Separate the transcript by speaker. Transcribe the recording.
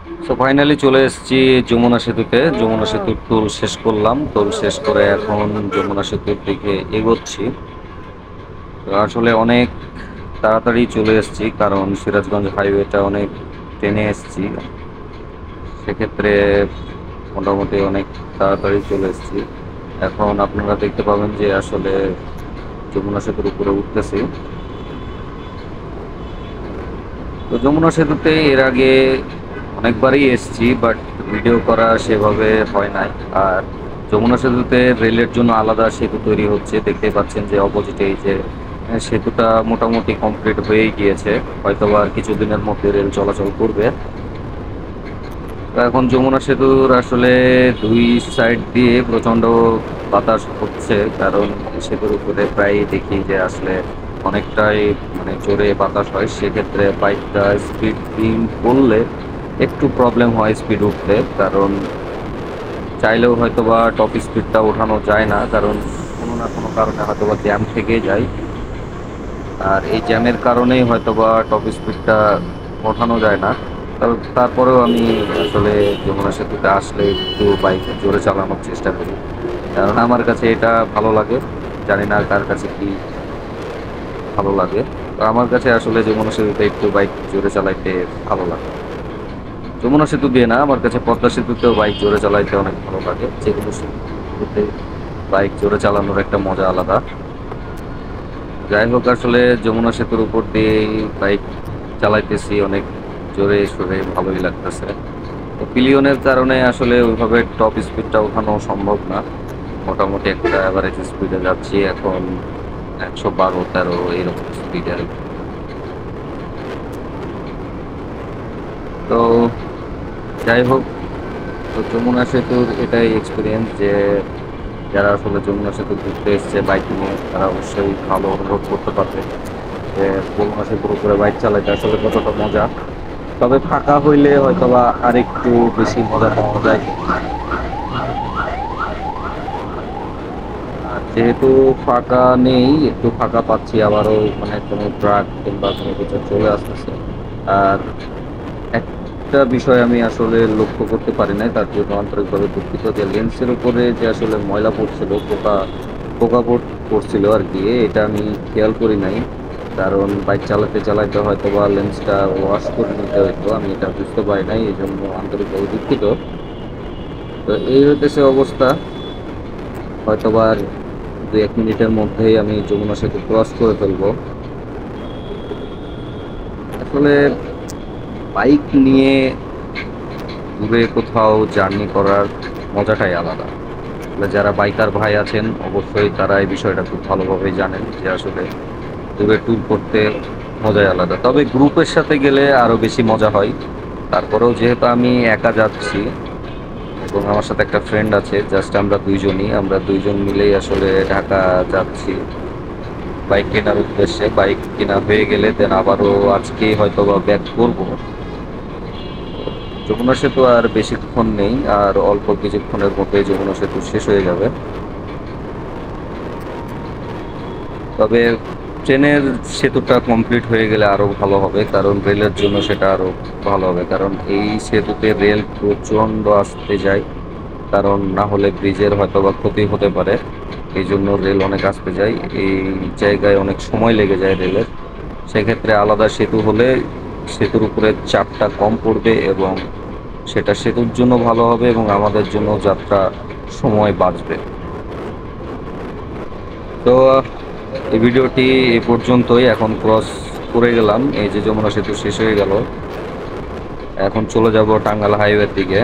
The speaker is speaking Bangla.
Speaker 1: সো ফাইনালি চলে এসেছি যমুনা সেতুতে। যমুনা সেতুর টোল শেষ করলাম, টোল শেষ করে এখন যমুনা সেতুর দিকে এগোচ্ছি। তো আসলে অনেক তাড়াতাড়ি চলে এসেছি, কারণ সিরাজগঞ্জ হাইওয়েটা অনেক টেনে এসেছি। সেক্ষেত্রে মোটামুটি অনেক তাড়াতাড়ি চলে এসেছি। এখন আপনারা দেখতে পাবেন যে আসলে যমুনা সেতুর উপরে উঠতেছি। তো যমুনা সেতুতে এর আগে অনেকবারই এসেছি, বাট ভিডিও করা সেভাবে হয় নাই। আর যমুনা সেতুতে রেলের জন্য আলাদা সেতু তৈরি হচ্ছে, দেখতে পাচ্ছেন যে অপোজিটে এই যে সেতুটা মোটামুটি কমপ্লিট হয়েই গিয়েছে। হয়তোবা আর কিছুদিনের মধ্যে রেল চলাচল করবে। তো এখন যমুনা সেতুর আসলে দুই সাইড দিয়ে প্রচণ্ড বাতাস হচ্ছে, কারণ সেতুর উপরে প্রায় দেখি যে আসলে অনেকটাই মানে জোরে বাতাস হয়। সেক্ষেত্রে বাইকটা স্পিড করলে একটু প্রবলেম হয় স্পিড উঠতে, কারণ চাইলেও হয়তোবা টপ স্পিডটা ওঠানো যায় না, কারণ কোনো না কোনো কারণে হয়তোবা জ্যাম থেকে যায়। আর এই জ্যামের কারণেই হয়তোবা টপ স্পিডটা ওঠানো যায় না। তারপরেও আমি আসলে যমুনা সেতুতে আসলে একটু বাইক জোরে চালানোর চেষ্টা করি, কারণ আমার কাছে এটা ভালো লাগে। জানি না কার কাছে কি ভালো লাগে। তো আমার কাছে আসলে যমুনা সেতুতে একটু বাইক জোরে চালাইতে ভালো লাগে। যমুনা সেতু দিয়ে না, আমার কাছে পদ্মা সেতুতেও বাইক জোরে চালাইতে অনেক ভালো লাগে। যে কোনো সেতুতে বাইক জোরে চালানোর একটা মজা আলাদা। যাই হোক, আসলে যমুনা সেতুর উপর দিয়ে বাইক চালাইতেছি অনেক জোরে সোরে, ভালোই লাগতেছে। তো পিলিয়নের কারণে আসলে ওইভাবে টপ স্পিডটা ওঠানো সম্ভব না। মোটামুটি একটা অ্যাভারেজ স্পিডে যাচ্ছি এখন, 112-13 এইরকম স্পিডে আর কি। তো যাই হোক, তো যমুনা সেতুর এটাই এক্সপিরিয়েন্স যে যারা আসলে যমুনা সেতু ঘুরতে এসছে বাইক নিয়ে, তারা অবশ্যই ভালো অনুভব করতে পারবে যে যমুনা সেতুর উপরে বাইক চালাইতে আসলে কতটা মজা। তবে ফাঁকা হইলে হয়তোবা আরেকটু বেশি মজা পাওয়া যায়। আর যেহেতু ফাঁকা নেই, একটু ফাঁকা পাচ্ছি, আবারও মানে কোনো ট্রাক কিংবা কোনো কিছু চলে আসতেছে। আর একটা বিষয় আমি আসলে লক্ষ্য করতে পারি নাই, তার জন্য আন্তরিকভাবে দুঃখিত। যে লেন্সের উপরে যে আসলে ময়লা পড়ছিল, পোকা পোকা পড়ছিল আর কি, এটা আমি খেয়াল করি নাই। কারণ বাইক চালাতে চালাতে হয়তো বা লেন্সটা ওয়াশ করে নিতে হইতো, আমি এটা বুঝতে পারি নাই, এই জন্য আন্তরিকভাবে দুঃখিত। তো এই হইতেছে অবস্থা। হয়তোবা আর 2-1 মিনিটের মধ্যেই আমি যমুনা সেতু ক্রস করে ফেলবো। আসলে বাইক নিয়ে দূরে কোথাও জার্নি করার মজাটাই আলাদা। আসলে যারা বাইকার ভাই আছেন অবশ্যই তারা এই বিষয়টা খুব ভালোভাবেই জানেন যে আসলে দূরে ট্যুর করতে মজাই আলাদা। তবে গ্রুপের সাথে গেলে আরো বেশি মজা হয়। তারপরেও যেহেতু আমি একা যাচ্ছি এবং আমার সাথে একটা ফ্রেন্ড আছে, জাস্ট আমরা দুইজন মিলেই আসলে ঢাকা যাচ্ছি বাইক কেনার উদ্দেশ্যে। বাইক কেনা হয়ে গেলে দেন আবারও আজকেই হয়তো বা ব্যাক করবো। যমুনা সেতু আর বেশিক্ষণ নেই, আর অল্প কিছুক্ষণের মধ্যেই যমুনা সেতু শেষ হয়ে যাবে। তবে ট্রেনের সেতুটা কমপ্লিট হয়ে গেলে আরো ভালো হবে, কারণ রেলের জন্য সেটা আরো ভালো হবে। কারণ এই সেতুতে রেল প্রচণ্ড আসতে যায়, কারণ না হলে ব্রিজের হয়তো বা ক্ষতি হতে পারে। এই জন্য রেল অনেক আসতে যায়, এই জায়গায় অনেক সময় লেগে যায় রেলের। সেক্ষেত্রে আলাদা সেতু হলে সেতুর উপরে চাপটা কম পড়বে এবং সেটা সেতুর জন্য ভালো হবে এবং আমাদের জন্য যাত্রা সময় বাঁচবে। তো এই ভিডিওটি এই পর্যন্তই। এখন ক্রস করে গেলাম, এই যে যমুনা সেতু শেষ হয়ে গেল। এখন চলে যাব টাঙ্গাইল হাইওয়ের দিকে।